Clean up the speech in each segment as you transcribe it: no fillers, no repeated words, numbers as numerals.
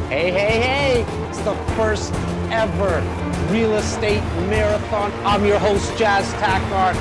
Hey, hey, hey! It's the first ever real estate marathon. I'm your host, Jas Takhar.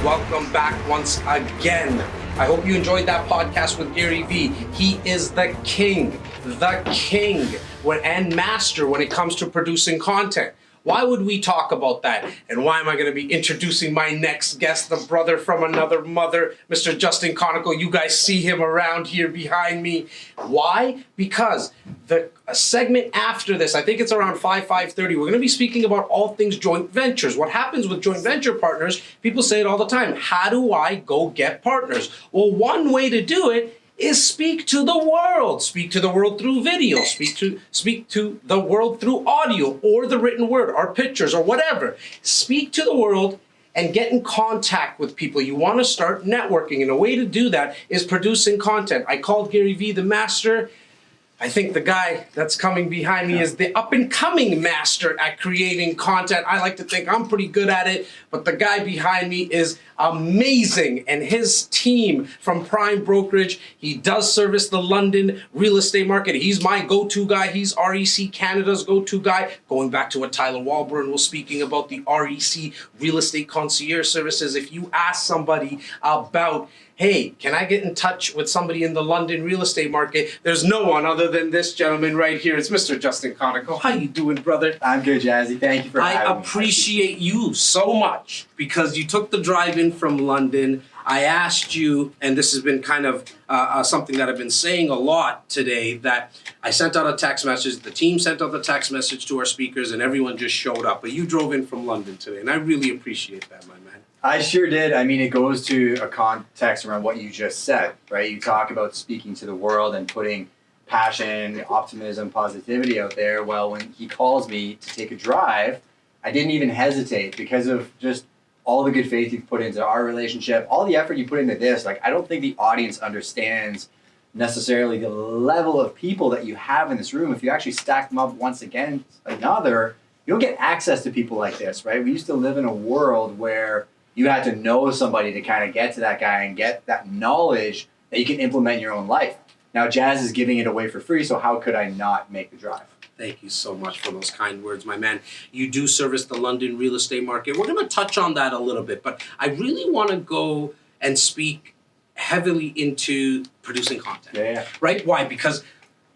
Welcome back once again. I hope you enjoyed that podcast with Gary Vee. He is the king and master when it comes to producing content. Why would we talk about that? And why am I going to be introducing my next guest, the brother from another mother, Mr. Justin Konikow? You guys see him around here behind me. Why? Because the segment after this, I think it's around 5:30, we're going to be speaking about all things joint ventures. What happens with joint venture partners, people say it all the time, how do I go get partners? Well, one way to do it is speak to the world. Speak to the world through video. Speak to the world through audio or the written word or pictures or whatever. Speak to the world and get in contact with people. You want to start networking, and a way to do that is producing content. I called Gary Vee the master. I think the guy that's coming behind me is the up-and-coming master at creating content. I like to think I'm pretty good at it, but the guy behind me is amazing. And his team from Prime Brokerage, he does service the London real estate market. He's my go-to guy. He's REC Canada's go-to guy. Going back to what Tyler Walburn was speaking about, the REC Real Estate Concierge Services. If you ask somebody about, hey, can I get in touch with somebody in the London real estate market? There's no one other than this gentleman right here. It's Mr. Justin Konikow. How you doing, brother? I'm good, Jazzy. Thank you for having me. I appreciate you so much because you took the drive in from London. I asked you, and this has been kind of something that I've been saying a lot today, that I sent out a text message, the team sent out the text message to our speakers, and everyone just showed up. But you drove in from London today, and I really appreciate that, my man. I sure did. I mean, it goes to a context around what you just said, right? You talk about speaking to the world and putting passion, optimism, positivity out there. Well, when he calls me to take a drive, I didn't even hesitate because of just all the good faith you've put into our relationship, all the effort you put into this. Like, I don't think the audience understands necessarily the level of people that you have in this room. If you actually stack them up once against another, you'll get access to people like this, right? We used to live in a world where you had to know somebody to kind of get to that guy and get that knowledge that you can implement in your own life. Now, Jas is giving it away for free, so how could I not make the drive? Thank you so much for those kind words, my man. You do service the London real estate market. We're going to touch on that a little bit, but I really want to go and speak heavily into producing content. Yeah. Right? Why? Because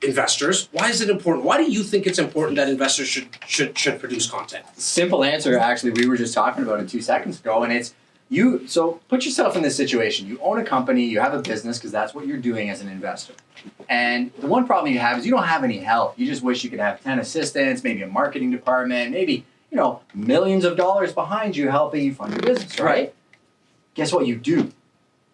investors, why is it important? Why do you think it's important that investors should produce content? Simple answer, actually, we were just talking about it 2 seconds ago, and it's you. So put yourself in this situation. You own a company, you have a business, because that's what you're doing as an investor. And the one problem you have is you don't have any help. You just wish you could have 10 assistants, maybe a marketing department, maybe, millions of dollars behind you helping you fund your business, right? Guess what you do?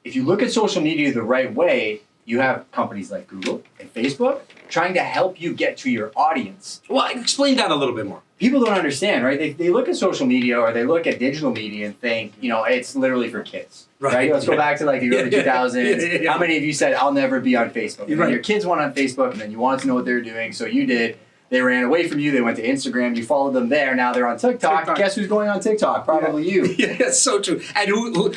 If you look at social media the right way, you have companies like Google and Facebook trying to help you get to your audience. Well, explain that a little bit more. People don't understand, right? They look at social media or they look at digital media and think, it's literally for kids, right? Let's go back to like the early 2000s. How many of you said, I'll never be on Facebook? And then your kids went on Facebook and then you wanted to know what they were doing, so you did. They ran away from you. They went to Instagram. You followed them there. Now they're on TikTok. Guess who's going on TikTok? Probably you. Yeah, that's so true. And who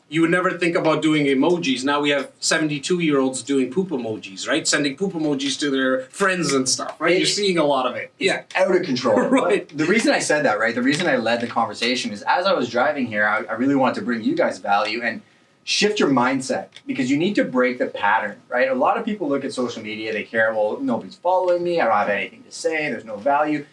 you would never think about doing emojis. Now we have 72-year-olds doing poop emojis, right? Sending poop emojis to their friends and stuff, right? You're seeing a lot of it. Yeah. Out of control. Right. But the reason I said that, right? The reason I led the conversation is as I was driving here, I really wanted to bring you guys value and shift your mindset, because you need to break the pattern, right? A lot of people look at social media, they care, well, nobody's following me, I don't have anything to say, there's no value.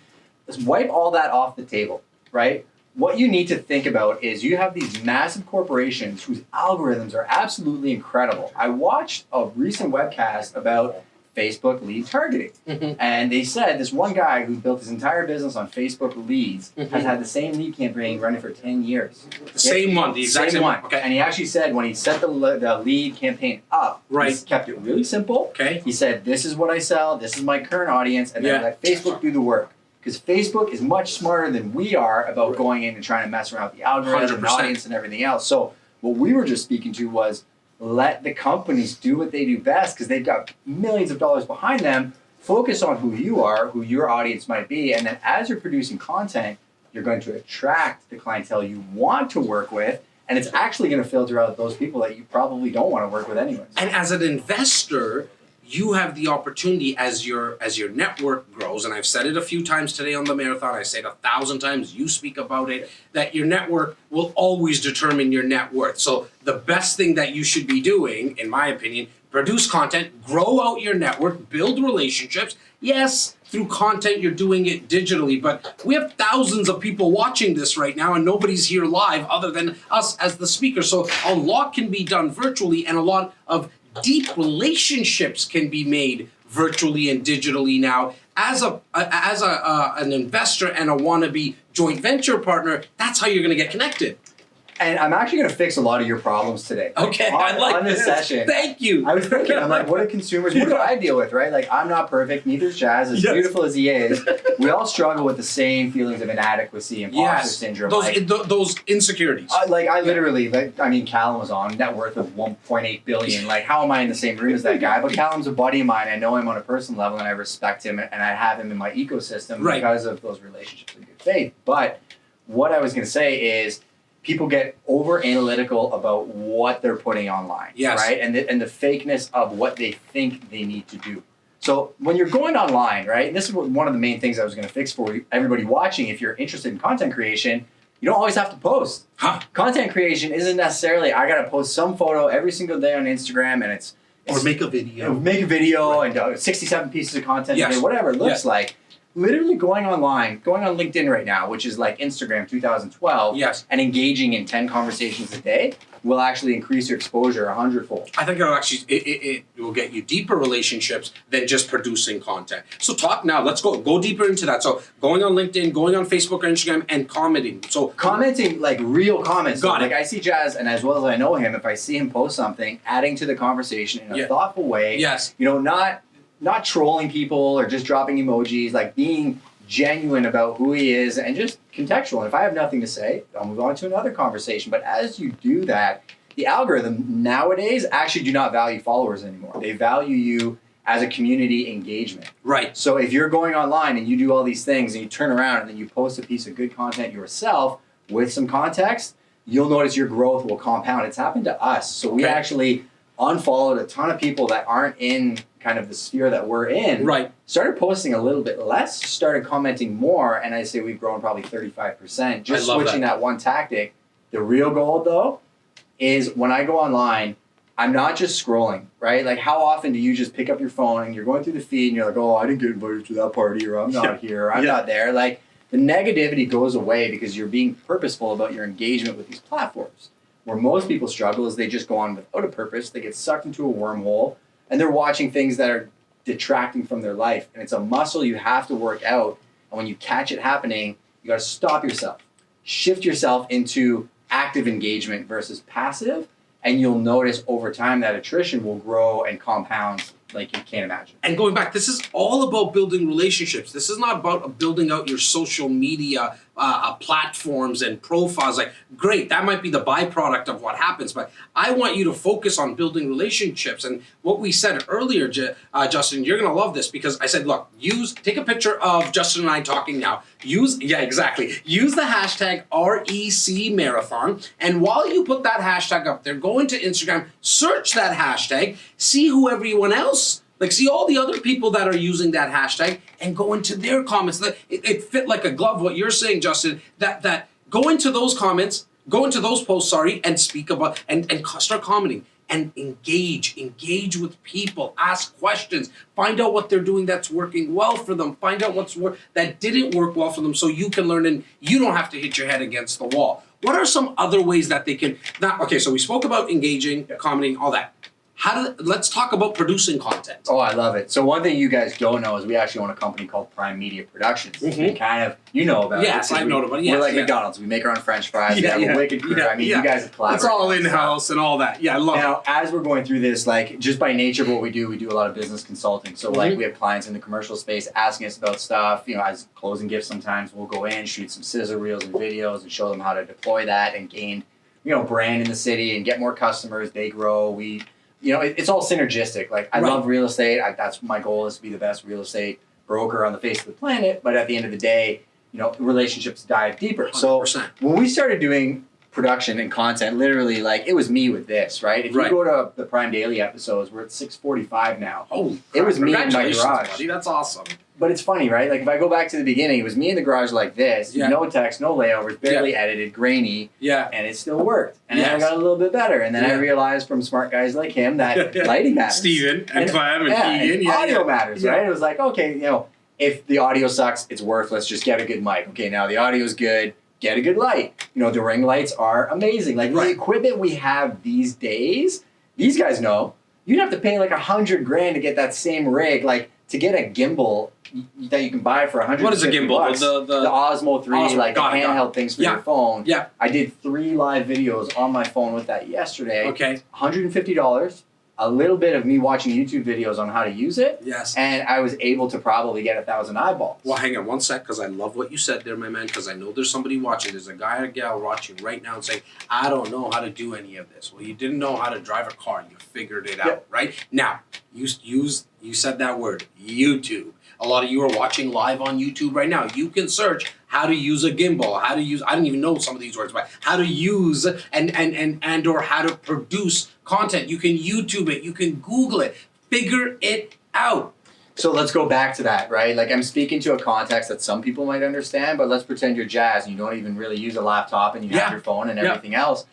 Let's wipe all that off the table, right? What you need to think about is you have these massive corporations whose algorithms are absolutely incredible. I watched a recent webcast about Facebook lead targeting. And they said this one guy who built his entire business on Facebook leads has had the same lead campaign running for 10 years. The same one, the exact same one. Okay. And he actually said when he set the lead campaign up, he kept it really simple. Okay. He said, this is what I sell, this is my current audience, and then let Facebook do the work. Because Facebook is much smarter than we are about going in and trying to mess around with the algorithm, the audience, and everything else. So what we were just speaking to was, let the companies do what they do best because they've got millions of dollars behind them. Focus on who you are, who your audience might be, and then as you're producing content, you're going to attract the clientele you want to work with, and it's actually going to filter out those people that you probably don't want to work with anyways. And as an investor, you have the opportunity as your network grows, and I've said it a few times today on the marathon, I say it 1,000 times, you speak about it, that your network will always determine your net worth. So the best thing that you should be doing, in my opinion, produce content, grow out your network, build relationships. Yes, through content, you're doing it digitally, but we have thousands of people watching this right now and nobody's here live other than us as the speaker. So a lot can be done virtually, and a lot of deep relationships can be made virtually and digitally now. As an investor and a wannabe joint venture partner, that's how you're going to get connected. And I'm actually going to fix a lot of your problems today. Okay, I like on this session. Thank you. I was thinking, I'm like, what do consumers, what do I deal with, right? Like, I'm not perfect, neither is Jas, as beautiful as he is. We all struggle with the same feelings of inadequacy, imposter syndrome. Those insecurities. I literally, Callum was on, net worth of 1.8 billion. Like, how am I in the same room as that guy? But Callum's a buddy of mine. I know him on a personal level, and I respect him, and I have him in my ecosystem because of those relationships in good faith. But what I was going to say is, people get over analytical about what they're putting online, right? And the fakeness of what they think they need to do. So when you're going online, right, and this is one of the main things I was going to fix for everybody watching, if you're interested in content creation, you don't always have to post. Content creation isn't necessarily, I got to post some photo every single day on Instagram, and it's or make a video. Make a video and 67 pieces of content a day, whatever it looks like. Literally going online, going on LinkedIn right now, which is like Instagram 2012, and engaging in 10 conversations a day will actually increase your exposure 100-fold. I think it'll actually, it will get you deeper relationships than just producing content. So talk now, let's go deeper into that. So going on LinkedIn, going on Facebook or Instagram, and commenting. So commenting, like real comments. Like I see Jas, and as well as I know him, if I see him post something, adding to the conversation in a thoughtful way, you know, not trolling people or just dropping emojis, like being genuine about who he is and just contextual. And if I have nothing to say, I'll move on to another conversation. But as you do that, the algorithm nowadays actually do not value followers anymore. They value you as a community engagement. Right. So if you're going online and you do all these things and you turn around and then you post a piece of good content yourself with some context, you'll notice your growth will compound. It's happened to us. So we actually unfollowed a ton of people that aren't in kind of the sphere that we're in, started posting a little bit less, started commenting more, and I say we've grown probably 35%, just switching that one tactic. The real goal, though, is when I go online, I'm not just scrolling, right? Like, how often do you just pick up your phone and you're going through the feed and you're like, oh, I didn't get invited to that party, or I'm not here, I'm not there. Like, the negativity goes away because you're being purposeful about your engagement with these platforms. Where most people struggle is they just go on without a purpose, they get sucked into a wormhole, and they're watching things that are detracting from their life. And it's a muscle you have to work out. And when you catch it happening, you got to stop yourself. Shift yourself into active engagement versus passive. And you'll notice over time that attrition will grow and compound like you can't imagine. And going back, this is all about building relationships. This is not about building out your social media platforms and profiles. Like, great, that might be the byproduct of what happens, but I want you to focus on building relationships. And what we said earlier, Justin, you're gonna love this, because I said, look, take a picture of Justin and I talking now. Use the hashtag REC Marathon, and while you put that hashtag up there, go into Instagram, search that hashtag, see who everyone else, like see all the other people that are using that hashtag, and go into their comments. It fit like a glove what you're saying, Justin, that go into those comments, go into those posts, and speak about, and start commenting. And engage with people, ask questions, find out what they're doing that's working well for them, find out that didn't work well for them, so you can learn and you don't have to hit your head against the wall. What are some other ways that they can, so we spoke about engaging, commenting, all that. Let's talk about producing content. Oh, I love it. So one thing you guys don't know is we actually own a company called Prime Media Productions. We kind of, you know about it. Yes, I know about it. Yes, we're like McDonald's. We make our own French fries. We have a wicked crew. I mean, you guys have collaborated. It's all in-house and all that. Yeah, I love it. Now, as we're going through this, like, just by nature of what we do a lot of business consulting. So, like, we have clients in the commercial space asking us about stuff. You know, as closing gifts, sometimes we'll go in, shoot some sizzle reels and videos and show them how to deploy that and gain, brand in the city and get more customers. They grow. It's all synergistic. Like, I love real estate. That's my goal, is to be the best real estate broker on the face of the planet. But at the end of the day, relationships dive deeper. 100%. So when we started doing production and content. Literally, like, it was me with this, right? If you go to the Prime Daily episodes, we're at 6:45 now. Oh, it was me in my garage. Buddy, that's awesome. But it's funny, right? Like, if I go back to the beginning, it was me in the garage like this, no text, no layovers, barely edited, grainy, and it still worked. And then I got a little bit better. And then I realized from smart guys like him that lighting matters. Steven and Clem and Keegan. Audio matters, right? It was like, okay, you know, if the audio sucks, it's worthless. Just get a good mic. Okay, now the audio's good. Get a good light. You know, the ring lights are amazing. Like, the equipment we have these days, these guys know, you'd have to pay like $100,000 to get that same rig. Like, to get a gimbal that you can buy for $150. What is a gimbal? Bucks, the Osmo 3, like the handheld things for your phone. Yeah. I did 3 live videos on my phone with that yesterday. Okay. $150. A little bit of me watching YouTube videos on how to use it. Yes. And I was able to probably get 1,000 eyeballs. Well, hang on one sec, because I love what you said there, my man, because I know there's somebody watching. There's a guy or gal watching right now and saying, I don't know how to do any of this. Well, you didn't know how to drive a car. You figured it out, right? Now, you said that word, YouTube. A lot of you are watching live on YouTube right now. You can search how to use a gimbal, how to use, I don't even know some of these words, but how to use and or how to produce content. You can YouTube it, you can Google it, figure it out. So let's go back to that, right? Like, I'm speaking to a context that some people might understand, but let's pretend you're Jas and you don't even really use a laptop and you have your phone and everything else.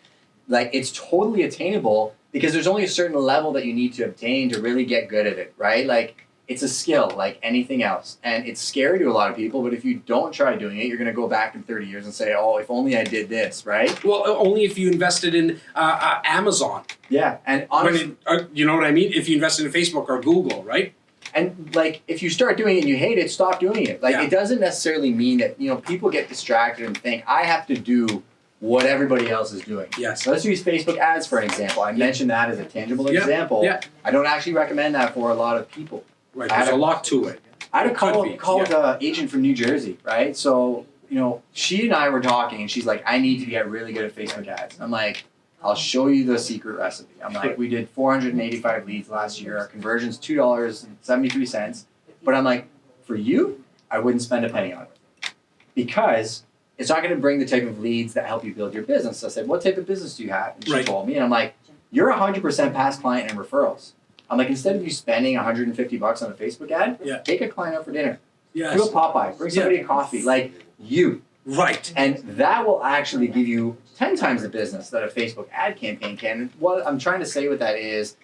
Like, it's totally attainable because there's only a certain level that you need to obtain to really get good at it, right? Like, it's a skill like anything else. And it's scary to a lot of people, but if you don't try doing it, you're going to go back in 30 years and say, oh, if only I did this, right? Well, only if you invested in Amazon. Yeah, and honestly, you know what I mean? If you invested in Facebook or Google, right? And, like, if you start doing it and you hate it, stop doing it. Like, it doesn't necessarily mean that, you know, people get distracted and think, I have to do what everybody else is doing. Yes. So let's use Facebook ads, for an example. I mentioned that as a tangible example. Yeah. I don't actually recommend that for a lot of people. Right, there's a lot to it. I had a call with an agent from New Jersey, right? So, you know, she and I were talking, and she's like, I need to get really good at Facebook ads. I'm like, I'll show you the secret recipe. I'm like, we did 485 leads last year. Our conversion's $2.73. But I'm like, for you, I wouldn't spend a penny on it. Because it's not going to bring the type of leads that help you build your business. So I said, what type of business do you have? And she told me, and I'm like, you're 100% past client and referrals. I'm like, instead of you spending $150 on a Facebook ad, take a client out for dinner. Yes. Do a Popeye. Bring somebody a coffee. Like, you. Right. And that will actually give you 10 times the business that a Facebook ad campaign can. What I'm trying to say with that is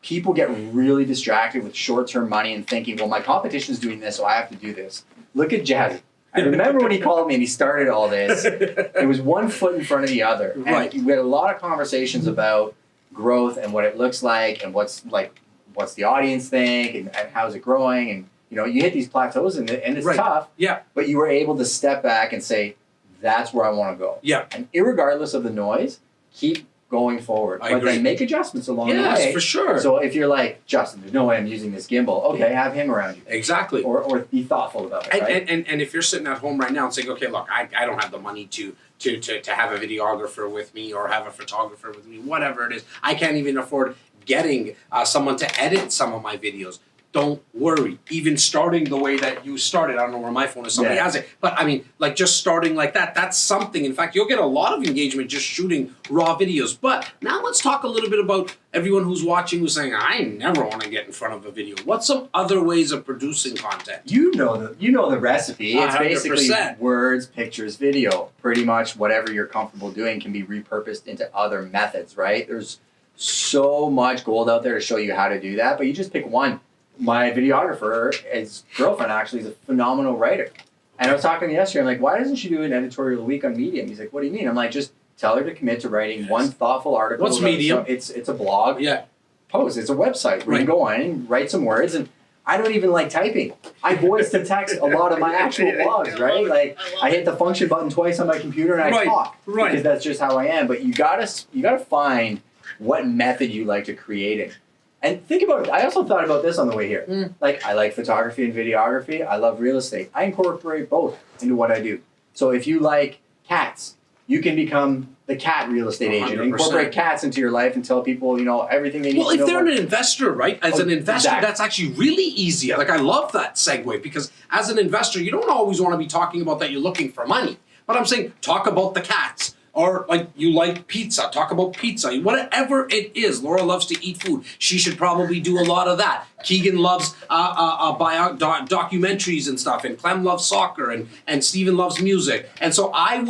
people get really distracted with short-term money and thinking, well, my competition's doing this, so I have to do this. Look at Jazzy. I remember when he called me and he started all this, it was one foot in front of the other. Right. And we had a lot of conversations about growth and what it looks like and what's the audience think and how's it growing. And, you know, you hit these plateaus and it's tough. Yeah. But you were able to step back and say, that's where I want to go. Yeah. And irregardless of the noise, keep going forward. I agree. Then make adjustments along the way. Yes, for sure. So if you're like, Justin, there's no way I'm using this gimbal. Okay, have him around you. Exactly. Or be thoughtful about it, right? And if you're sitting at home right now and saying, okay, look, I don't have the money to have a videographer with me or have a photographer with me, whatever it is. I can't even afford getting someone to edit some of my videos. Don't worry. Even starting the way that you started, I don't know where my phone is, somebody has it. But I mean, like just starting like that, that's something. In fact, you'll get a lot of engagement just shooting raw videos. But now let's talk a little bit about everyone who's watching who's saying, I never want to get in front of a video. What's some other ways of producing content? You know the recipe. It's 100%. basically words, pictures, video. Pretty much whatever you're comfortable doing can be repurposed into other methods, right? There's so much gold out there to show you how to do that, but you just pick one. My videographer, his girlfriend actually, is a phenomenal writer. And I was talking to him yesterday, I'm like, why doesn't she do an editorial a week on Medium? He's like, what do you mean? I'm like, just tell her to commit to writing one thoughtful article. What's Medium? It's a blog. Yeah. Post. It's a website where you go on and write some words. And I don't even like typing. I voice to text a lot of my actual blogs, right? Like, I hit the function button twice on my computer and I talk. Right. Because that's just how I am. But you gotta find what method you like to create it. And think about it. I also thought about this on the way here. Like, I like photography and videography. I love real estate. I incorporate both into what I do. So if you like cats, you can become the cat real estate agent. 100%. Incorporate cats into your life and tell people, you know, everything they need to know. Well, if they're about. an investor, right? As an investor, that's actually really easy. Like, I love that segue because as an investor, you don't always want to be talking about that you're looking for money. But I'm saying, talk about the cats. Or like you like pizza, talk about pizza. Whatever it is, Laura loves to eat food. She should probably do a lot of that. Keegan loves documentaries and stuff, and Clem loves soccer, and Steven loves music. And so I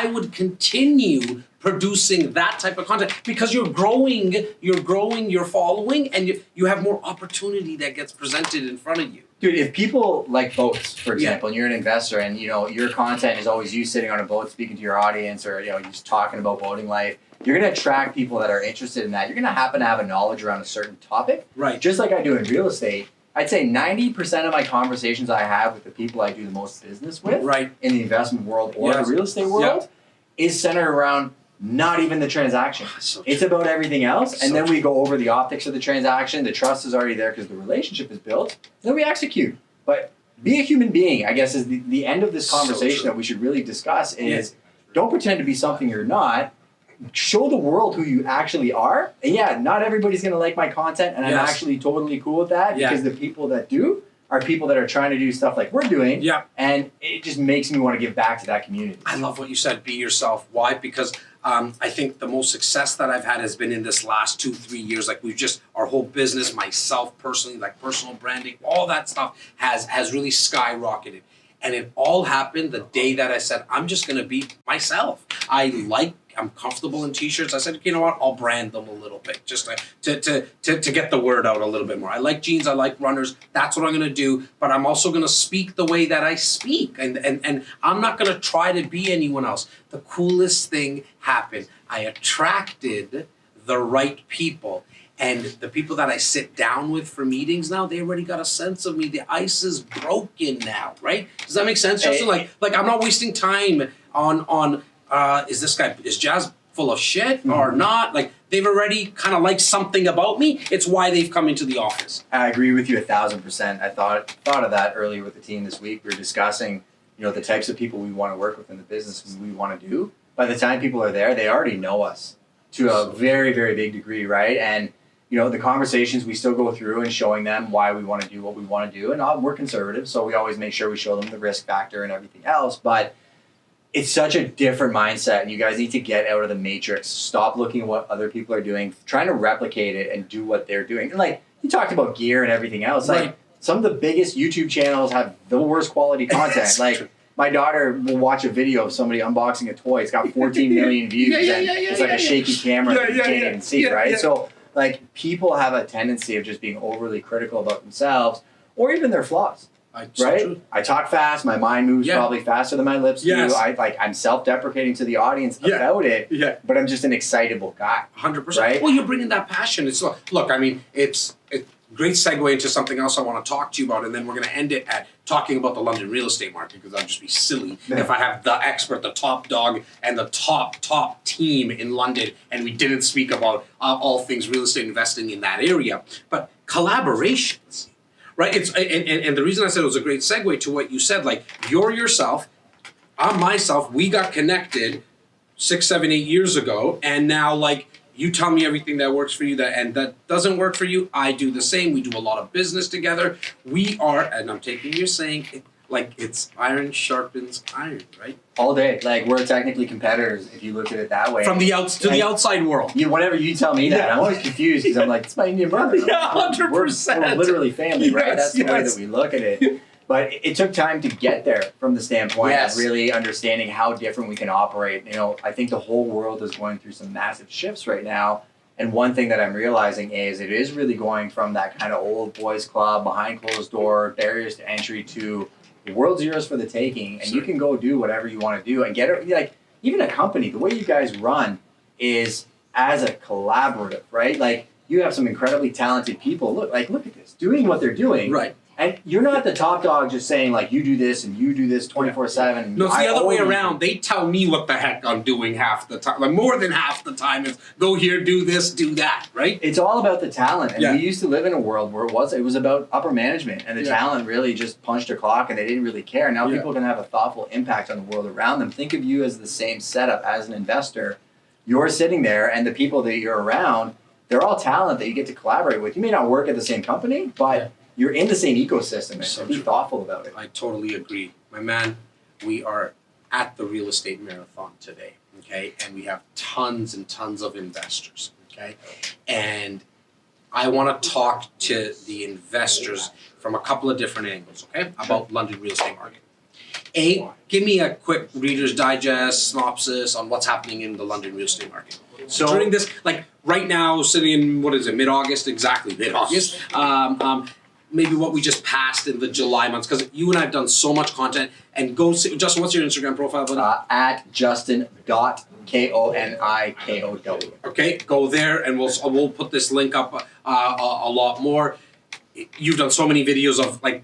would continue producing that type of content because you're growing your following, and you have more opportunity that gets presented in front of you. Dude, if people like boats, for example, and you're an investor, and your content is always you sitting on a boat speaking to your audience, or just talking about boating life, you're gonna attract people that are interested in that. You're gonna happen to have a knowledge around a certain topic, Right? Just like I do in real estate. I'd say 90% of my conversations I have with the people I do the most business with, Right. in the investment world or Yes. the real estate world, is centered around not even the transaction. So It's true. about everything else, and So then we go over the optics of the transaction. The trust is already there because the relationship is built. Then we execute. But be a human being, I guess, is the end of this So conversation true. that we should really discuss is don't pretend to be something you're not. Show the world who you actually are. And yeah, not everybody's going to like my content, and I'm Yes. actually totally cool with that Yeah. because the people that do are people that are trying to do stuff like we're doing. Yeah. And it just makes me want to give back to that community. I love what you said. Be yourself. Why? Because I think the most success that I've had has been in this last 2-3 years. Like our whole business, myself personally, like personal branding, all that stuff has really skyrocketed. And it all happened the day that I said, I'm just going to be myself. I'm comfortable in t-shirts. I said, you know what? I'll brand them a little bit just to get the word out a little bit more. I like jeans. I like runners. That's what I'm going to do. But I'm also going to speak the way that I speak. And I'm not going to try to be anyone else. The coolest thing happened. I attracted the right people. And the people that I sit down with for meetings now, they already got a sense of me. The ice is broken now, right? Does that make sense, Justin? Like I'm not wasting time on is Jas full of shit or not? Like they've already kind of liked something about me. It's why they've come into the office. I agree with you 1,000%. I thought of that earlier with the team this week. We were discussing, the types of people we want to work with in the business we want to do. By the time people are there, they already know us to a very, very big degree, right? And the conversations we still go through and showing them why we want to do what we want to do. And we're conservative, so we always make sure we show them the risk factor and everything else. But it's such a different mindset, and you guys need to get out of the matrix. Stop looking at what other people are doing, trying to replicate it and do what they're doing. And like you talked about gear and everything else, like some of the biggest YouTube channels have the worst quality content. Like my daughter will watch a video of somebody unboxing a toy. It's got 14 million views, it's like a shaky camera that you can't even see, right? So like people have a tendency of just being overly critical about themselves or even their flaws. Right? True. I talk fast. My mind moves probably faster than my lips do. Yes. I'm self-deprecating to the audience about it. Yeah. But I'm just an excitable guy. 100%. Right? Well, you're bringing that passion. It's look. I mean, it's great segue into something else I want to talk to you about, and then we're going to end it at talking about the London real estate market because I'd just be silly if I have the expert, the top dog, and the top team in London, and we didn't speak about all things real estate investing in that area. But collaborations. Right, and the reason I said it was a great segue to what you said, like you're yourself, I'm myself. We got connected 6, 7, 8 years ago, and now like you tell me everything that works for you, and that doesn't work for you. I do the same. We do a lot of business together. We are, and I'm taking your saying, it's iron sharpens iron, right? All day. Like we're technically competitors if you look at it that way. From the the outside world. Whenever you tell me that, I'm always confused because I'm like, it's my Indian brother. Yeah, 100%. We're literally family, right? Yes, That's the way yes. that we look at it. But it took time to get there from the standpoint of really understanding how different we can operate. I think the whole world is going through some massive shifts right now. And one thing that I'm realizing is it is really going from that kind of old boys club, behind closed door, barriers to entry to the world's yours for the taking. And you can go do whatever you want to do and get it. Like even a company, the way you guys run is as a collaborative, right? Like you have some incredibly talented people. Look at this, doing what they're doing. Right. And you're not the top dog just saying like you do this and you do this 24/7. No, it's the other way around. They tell me what the heck I'm doing half the time. Like more than half the time is go here, do this, do that, right? It's all about the talent. And we used to live in a world where it was about upper management and the talent really just punched a clock and they didn't really care. Now people can have a thoughtful impact on the world around them. Think of you as the same setup as an investor. You're sitting there and the people that you're around, they're all talent that you get to collaborate with. You may not work at the same company, but you're in the same ecosystem, so be thoughtful about it. I totally agree. My man, we are at the real estate marathon today. okay, and we have tons and tons of investors, okay, and I want to talk to the investors from a couple of different angles, okay, about London real estate market. Give me a quick Reader's Digest synopsis on what's happening in the London real estate market. So during this, like right now, sitting in, what is it, mid-August? Exactly, mid-August. Maybe what we just passed in the July months, because you and I have done so much content. And go see, Justin, what's your Instagram profile, buddy? At Justin.Konikow. Okay, go there, and we'll put this link up a lot more. You've done so many videos of like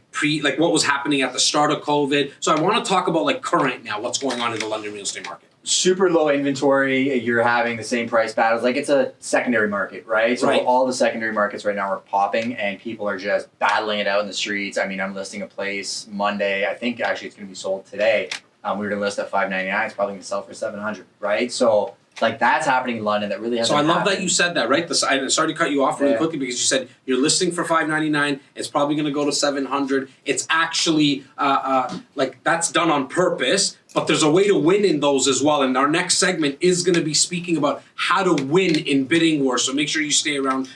what was happening at the start of COVID. So I want to talk about like current now, what's going on in the London real estate market. Super low inventory. You're having the same price battles. Like it's a secondary market, right? So all the secondary markets right now are popping, and people are just battling it out in the streets. I mean, I'm listing a place Monday. I think actually it's going to be sold today. We were going to list at $599. It's probably going to sell for $700, right? So like that's happening in London. That really hasn't. So I love happened. that you said that, right? I'm sorry to cut you off really quickly because you said you're listing for $599. It's probably going to go to $700. It's actually like that's done on purpose, but there's a way to win in those as well. And our next segment is going to be speaking about how to win in bidding wars. So make sure you stick around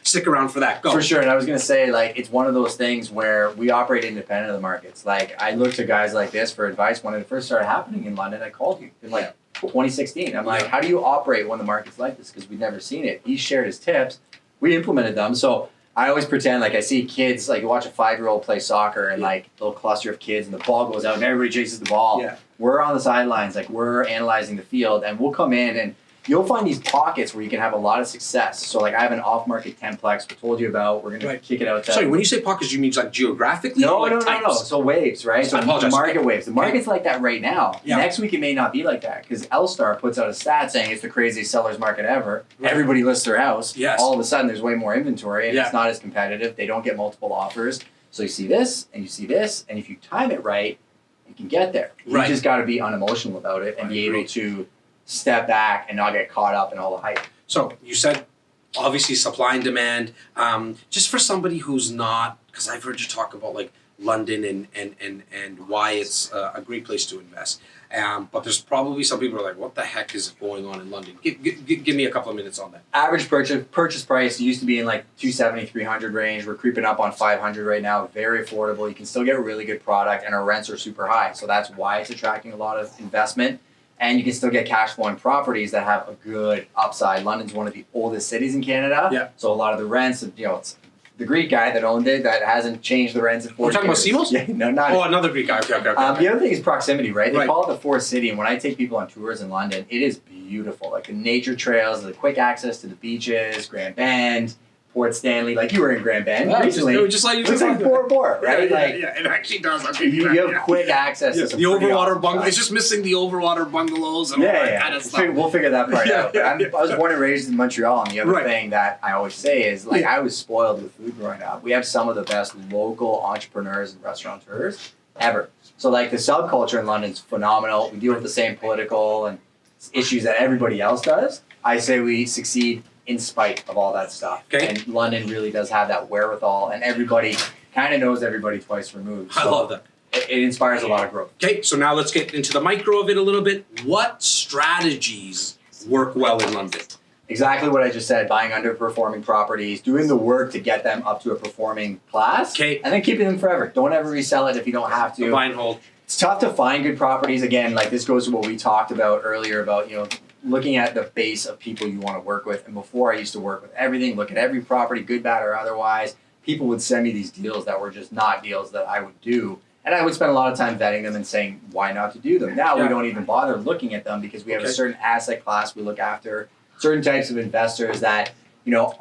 for that. Go. For sure. And I was going to say, like, it's one of those things where we operate independent of the markets. Like, I look to guys like this for advice when it first started happening in London. I called you in like 2016. I'm like, how do you operate when the market's like this? Because we've never seen it. He shared his tips. We implemented them. So I always pretend like I see kids, like you watch a 5-year-old play soccer and like a little cluster of kids and the ball goes out and everybody chases the ball. Yeah. We're on the sidelines, like we're analyzing the field, and we'll come in and you'll find these pockets where you can have a lot of success. So like I have an off-market 10plex we told you about. We're going to kick it out. Sorry, when you say pockets, you mean like geographically? No, or like no. So waves, right? So apologize. market waves. The market's like that right now. Yeah. Next week it may not be like that because L-Star puts out a stat saying it's the craziest seller's market ever. Right. Everybody lists their house. Yes. All of a sudden there's way more inventory and it's not as competitive. They don't get multiple offers. So you see this and you see this, and if you time it right, you can get there. You just got to be unemotional about it and be able to step back and not get caught up in all the hype. So you said obviously supply and demand. Just for somebody who's not, because I've heard you talk about like London and why it's a great place to invest. But there's probably some people who are like, what the heck is going on in London? Give me a couple of minutes on that. Average purchase price used to be in like 270, 300 range. We're creeping up on 500 right now. Very affordable. You can still get a really good product, and our rents are super high. So that's why it's attracting a lot of investment. And you can still get cash flowing properties that have a good upside. London's one of the oldest cities in Canada. Yeah. So a lot of the rents, it's the Greek guy that owned it that hasn't changed the rents in 40 years. We're talking about Simos? Yeah, no, not. Oh, another Greek guy. Okay. The other thing is proximity, right? They call it the fourth city. And when I take people on tours in London, it is beautiful. Like the nature trails, the quick access to the beaches, Grand Bend, Port Stanley. Like you were in Grand Bend recently. Just like you looks like Bora, right? Yeah, it actually does. You have quick access to some the overwater awesome bungalows. stuff. It's just missing the overwater bungalows and all that kind of stuff. We'll figure that part out. But I was born and raised in Montreal, and the other thing that I always say is, like, I was spoiled with food growing up. We have some of the best local entrepreneurs and restaurateurs ever. So, like, the subculture in London's phenomenal. We deal with the same political and issues that everybody else does. I say we succeed in spite of all that stuff. Okay. And London really does have that wherewithal, and everybody kind of knows everybody twice removed. So I love that. It inspires a lot of growth. Okay, so now let's get into the micro of it a little bit. What strategies work well in London? Exactly what I just said, buying underperforming properties, doing the work to get them up to a performing class, and then keeping them forever. Don't ever resell it if you don't have to. Buy and hold. It's tough to find good properties. Again, like this goes to what we talked about earlier about, looking at the base of people you want to work with. And before I used to work with everything, look at every property, good, bad, or otherwise. People would send me these deals that were just not deals that I would do. And I would spend a lot of time vetting them and saying, why not to do them? Now we don't even bother looking at them because we have a certain asset class we look after, certain types of investors that,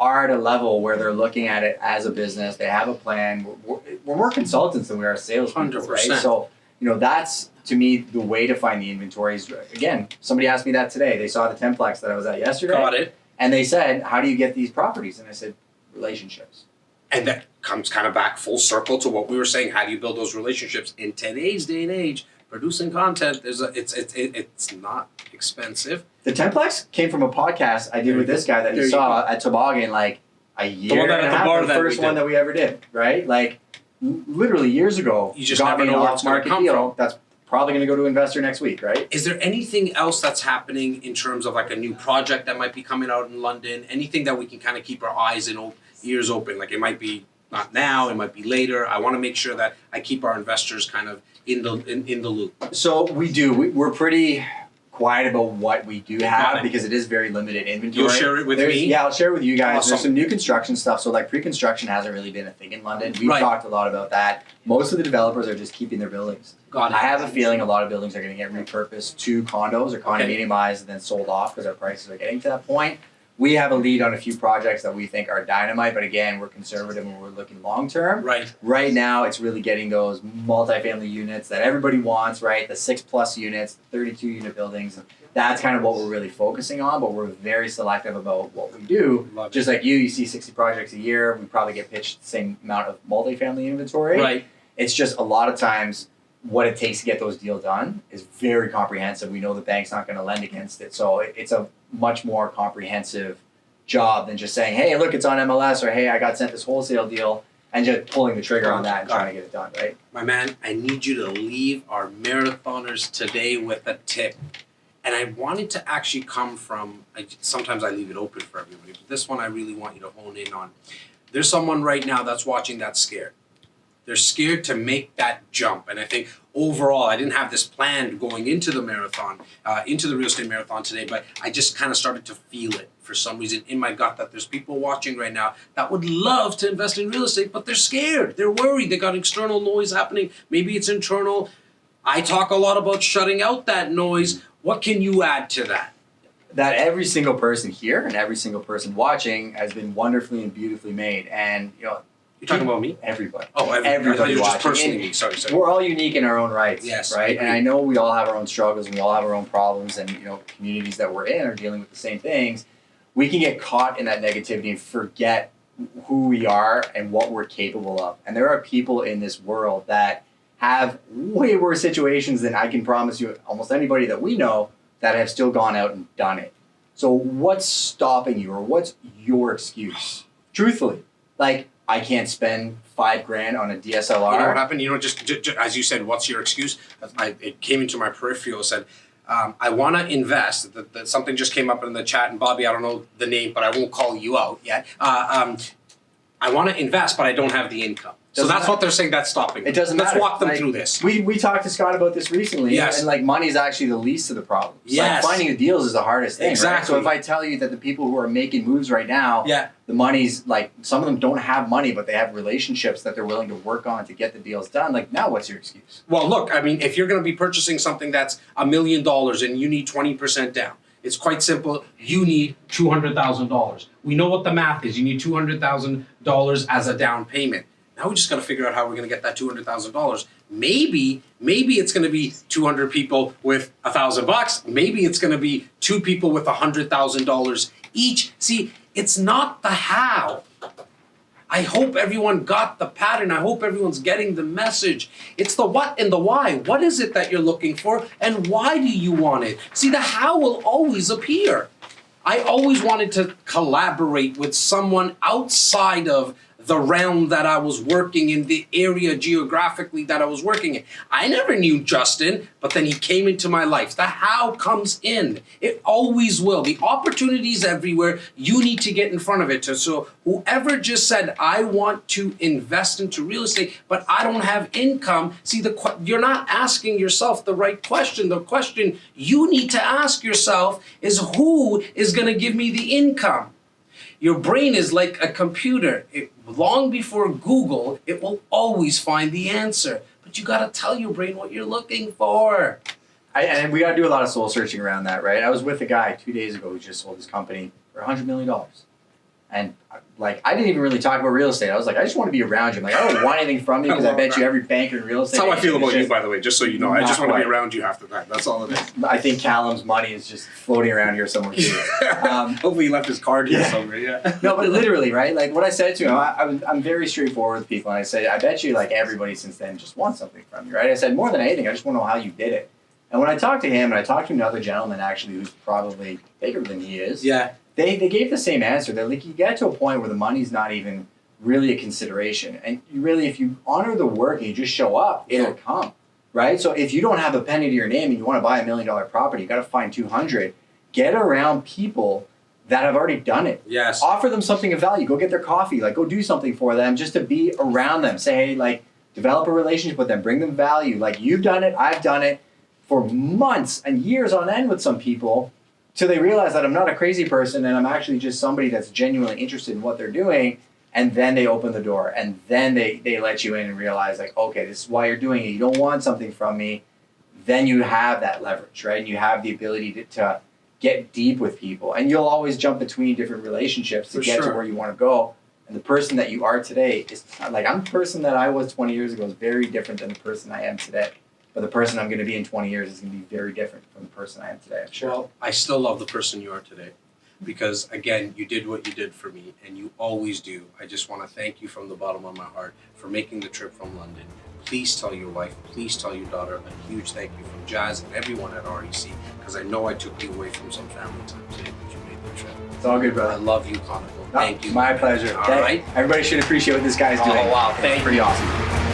are at a level where they're looking at it as a business. They have a plan. We're more consultants than we are salespeople, 100%. right? So, that's, to me, the way to find the inventories. Again, somebody asked me that today. They saw the 10plex that I was at yesterday. Got it. And they said, how do you get these properties? And I said, relationships. And that comes kind of back full circle to what we were saying. How do you build those relationships in today's day and age? Producing content, it's not expensive. The 10plex came from a podcast I did with this guy that you saw at Toboggan like a year and a half. The first one that we ever did, right? Like literally years ago. You just never know where it's going to come from. That's probably going to go to investor next week, right? Is there anything else that's happening in terms of like a new project that might be coming out in London? Anything that we can kind of keep our eyes and ears open? Like it might be not now, it might be later. I want to make sure that I keep our investors kind of in the loop. So we do. We're pretty quiet about what we do Got have it. because it is very limited inventory. You'll share it with me? Yeah, I'll share it with you guys. Awesome. There's some new construction stuff. So like pre-construction hasn't really been a thing in London. We've Right. talked a lot about that. Most of the developers are just keeping their buildings. Got it. I have a feeling a lot of buildings are going to get repurposed to condos or condominiumized and then sold off because our prices are getting to that point. We have a lead on a few projects that we think are dynamite, but again, we're conservative and we're looking long term. Right. Right now, it's really getting those multifamily units that everybody wants, right? The 6+ units, 32 unit buildings. That's kind of what we're really focusing on, but we're very selective about what we do. Love it. Just like you see 60 projects a year, we probably get pitched the same amount of multifamily inventory. Right. It's just a lot of times what it takes to get those deals done is very comprehensive. We know the bank's not going to lend against it. So it's a much more comprehensive job than just saying, hey, look, it's on MLS, or hey, I got sent this wholesale deal, and just pulling the trigger on that and trying to get it done, right? My man, I need you to leave our marathoners today with a tip. And I wanted to actually come from, sometimes I leave it open for everybody, but this one I really want you to hone in on. There's someone right now that's watching that's scared. They're scared to make that jump. And I think overall, I didn't have this planned going into the marathon, into the real estate marathon today, but I just kind of started to feel it for some reason in my gut that there's people watching right now that would love to invest in real estate, but they're scared. They're worried. They got external noise happening. Maybe it's internal. I talk a lot about shutting out that noise. What can you add to that? That every single person here and every single person watching has been wonderfully and beautifully made. And, you know, You're talking about me? everybody. Oh, I thought Everybody you were just watching. personally And me. Sorry. We're all unique in our own rights, Yes, I right? agree. And I know we all have our own struggles and we all have our own problems, and you know, communities that we're in are dealing with the same things. We can get caught in that negativity and forget who we are and what we're capable of. And there are people in this world that have way worse situations than I can promise you almost anybody that we know that have still gone out and done it. So what's stopping you, or what's your excuse? Truthfully, like, I can't spend $5,000 on a DSLR. You know what happened? You know, just as you said, what's your excuse? It came into my peripheral. Said, I want to invest. That something just came up in the chat, and Bobby, I don't know the name, but I won't call you out yet. I want to invest, but I don't have the income. So Doesn't that's matter. what they're saying. That's stopping me. It doesn't Let's matter. walk them Like, through this. We talked to Scott about this recently, Yes. and like money is actually the least of the problems. Yes. Like finding the deals is the hardest thing. Right? Exactly. So if I tell you that the people who are making moves right now, Yeah. the money's like, some of them don't have money, but they have relationships that they're willing to work on to get the deals done. Like, now what's your excuse? Well, look, I mean, if you're going to be purchasing something that's $1 million and you need 20% down, it's quite simple. You need $200,000. We know what the math is. You need $200,000 as a down payment. Now we just got to figure out how we're going to get that $200,000. Maybe it's going to be 200 people with $1,000. Maybe it's going to be 2 people with $100,000 each. See, it's not the how. I hope everyone got the pattern. I hope everyone's getting the message. It's the what and the why. What is it that you're looking for, and why do you want it? See, the how will always appear. I always wanted to collaborate with someone outside of the realm that I was working in, the area geographically that I was working in. I never knew Justin, but then he came into my life. The how comes in. It always will. The opportunity's everywhere. You need to get in front of it. So whoever just said, I want to invest into real estate, but I don't have income, see, you're not asking yourself the right question. The question you need to ask yourself is, who is going to give me the income? Your brain is like a computer. Long before Google, it will always find the answer. But you gotta tell your brain what you're looking for. And we got to do a lot of soul searching around that, right? I was with a guy 2 days ago who just sold his company for $100 million. And like, I didn't even really talk about real estate. I was like, I just want to be around you. I'm like, I don't want anything from you because I bet you every banker in real estate. That's how I feel about you, just, by the way, just so you know. I not just want to be quite. around you half the time. That's all it is. I think Callum's money is just floating around here somewhere too. Hopefully he left his card here Yeah. somewhere, yeah. No, but literally, right? Like what I said to him, I'm very straightforward with people, and I say, I bet you like everybody since then just wants something from you, right? I said, more than anything, I just want to know how you did it. And when I talked to him, and I talked to another gentleman actually who's probably bigger than he is, Yeah. they gave the same answer. They're like, you get to a point where the money's not even really a consideration. And you really, if you honor the work and you just show up, it'll come. right? So if you don't have a penny to your name and you want to buy $1 million property, you got to find 200. Get around people that have already done it. Yes. Offer them something of value. Go get their coffee. Like, go do something for them just to be around them. Say, hey, like, develop a relationship with them. Bring them value. Like, you've done it. I've done it for months and years on end with some people till they realize that I'm not a crazy person and I'm actually just somebody that's genuinely interested in what they're doing. And then they open the door and then they let you in and realize, like, okay, this is why you're doing it. You don't want something from me. Then you have that leverage, right? And you have the ability to get deep with people. And you'll always jump between different relationships to get to where you want to go. And the person that you are today is, like, I'm the person that I was 20 years ago is very different than the person I am today. But the person I'm going to be in 20 years is going to be very different from the person I am today, I'm sure. Well, I still love the person you are today. Because again, you did what you did for me, and you always do. I just want to thank you from the bottom of my heart for making the trip from London. Please tell your wife, please tell your daughter a huge thank you from Jas and everyone at REC, because I know I took you away from some family time today, but you made the trip. It's all good, brother. I love you, Konikow. Thank you. My pleasure. All right. Everybody should appreciate what this guy's doing. Oh, wow. It's Thank pretty you. awesome.